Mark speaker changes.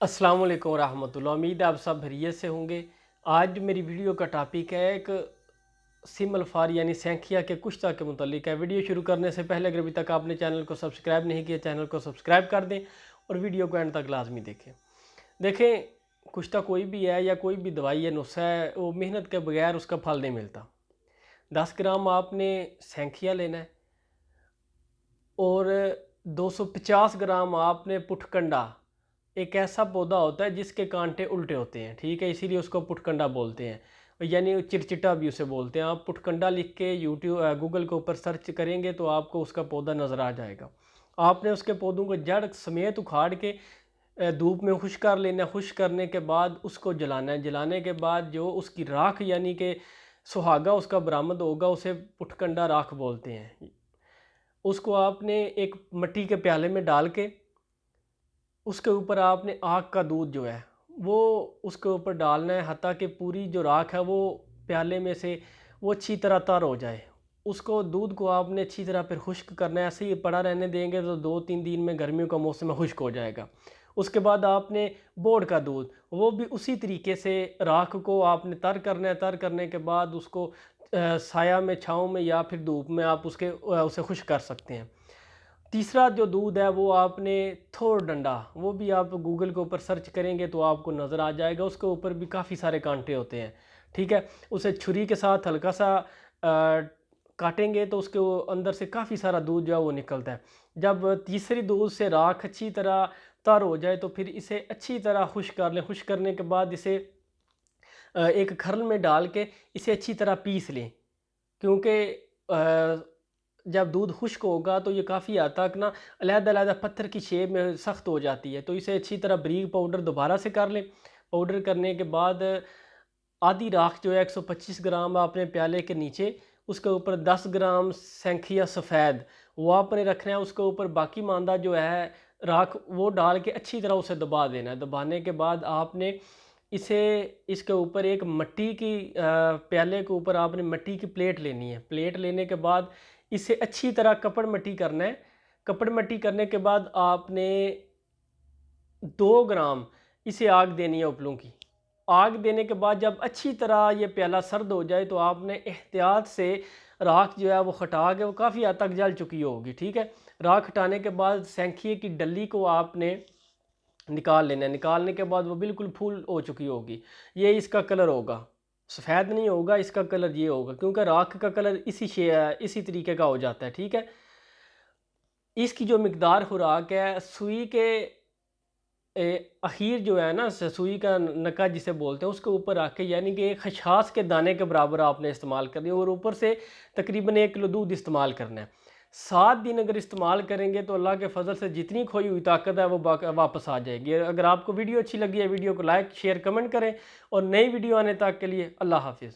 Speaker 1: अस्सलाम वालेकुम रहमतुल्लाह। उम्मीद है आप सब खैरियत से होंगे। आज मेरी वीडियो का टॉपिक है एक सिम अल्फार यानी सैंखिया के कुश्ता के मुतालिक है। वीडियो शुरू करने से पहले अगर अभी तक आपने चैनल को सब्सक्राइब नहीं किया, चैनल को सब्सक्राइब कर दें और वीडियो को एंड तक लाजमी देखें। देखें, कुश्ता कोई भी है या कोई भी दवाई या नुस्खा है, वो मेहनत के बगैर उसका फल नहीं मिलता। 10 ग्राम आपने सैंखिया लेना है और 250 ग्राम आपने पुटकंडा, एक ऐसा पौधा होता है जिसके कांटे उल्टे होते हैं, ठीक है, इसीलिए उसको पुटकंडा बोलते हैं, यानी चिरचिटा भी उसे बोलते हैं। आप पुटकंडा लिख के यूट्यूब गूगल के ऊपर सर्च करेंगे तो आपको उसका पौधा नज़र आ जाएगा। आपने उसके पौधों को जड़ समेत उखाड़ के धूप में खुश कर लेना। खुश करने के बाद उसको जलाना है। जलाने के बाद जो उसकी राख यानी कि सुहागा उसका बरामद होगा, उसे पुटकंडा राख बोलते हैं। उसको आपने एक मिट्टी के प्याले में डाल के उसके ऊपर आपने आग का दूध जो है वो उसके ऊपर डालना है, हत्ता कि पूरी जो राख है वो प्याले में से वो अच्छी तरह तर हो जाए। उसको दूध को आपने अच्छी तरह फिर खुश्क करना है। ऐसे ही पड़ा रहने देंगे तो 2-3 दिन में गर्मियों का मौसम में खुश्क हो जाएगा। उसके बाद आपने बोड़ का दूध, वो भी उसी तरीके से राख को आपने तर करना है। तर करने के बाद उसको साया में, छाँव में या फिर धूप में आप उसे खुश्क कर सकते हैं। तीसरा जो दूध है वो आपने थोड़ डंडा, वो भी आप गूगल के ऊपर सर्च करेंगे तो आपको नज़र आ जाएगा। उसके ऊपर भी काफ़ी सारे कांटे होते हैं, ठीक है। उसे छुरी के साथ हल्का सा काटेंगे तो उसके अंदर से काफ़ी सारा दूध जो है वो निकलता है। जब तीसरी दूध से राख अच्छी तरह तर हो जाए तो फिर इसे अच्छी तरह खुश कर लें। खुश करने के बाद इसे एक खरल में डाल के इसे अच्छी तरह पीस लें, क्योंकि जब दूध खुश्क होगा तो ये काफ़ी हद तक ना अलग-अलग पत्थर की शेप में सख्त हो जाती है। तो इसे अच्छी तरह बारीक पाउडर दोबारा से कर लें। पाउडर करने के बाद आधी राख जो है 125 ग्राम आपने प्याले के नीचे, उसके ऊपर 10 ग्राम सैंखिया सफ़ेद वो आपने रखना है। उसके ऊपर बाकी मांदा जो है राख वो डाल के अच्छी तरह उसे दबा देना है। दबाने के बाद आपने इसे इसके ऊपर एक मिट्टी की प्याले के ऊपर आपने मिट्टी की प्लेट लेनी है। प्लेट लेने के बाद इसे अच्छी तरह कपड़ मिट्टी करना है। कपड़ मिट्टी करने के बाद आपने 2 ग्राम इसे आग देनी है उपलों की। आग देने के बाद जब अच्छी तरह ये प्याला सर्द हो जाए तो आपने एहतियात से राख जो है वो हटा के, वो काफ़ी हद तक जल चुकी होगी, ठीक है। राख हटाने के बाद सैंखिए की डली को आपने निकाल लेना है। निकालने के बाद वो बिल्कुल फूल हो चुकी होगी। ये इसका कलर होगा, सफ़ेद नहीं होगा, इसका कलर ये होगा, क्योंकि राख का कलर इसी तरीके का हो जाता है, ठीक है। इसकी जो मिकदार खुराक है, सुई के अखीर जो है ना, सुई का नका जिसे बोलते हैं, उसके ऊपर रख के, यानी कि एक खशास के दाने के बराबर आपने इस्तेमाल करनी है और ऊपर से तकरीबन 1 किलो दूध इस्तेमाल करना है। 7 दिन अगर इस्तेमाल करेंगे तो अल्लाह के फजल से जितनी खोई हुई ताकत है वो वापस आ जाएगी। अगर आपको वीडियो अच्छी लगी है, वीडियो को लाइक शेयर कमेंट करें और नई वीडियो आने तक के लिए अल्लाह हाफिज़।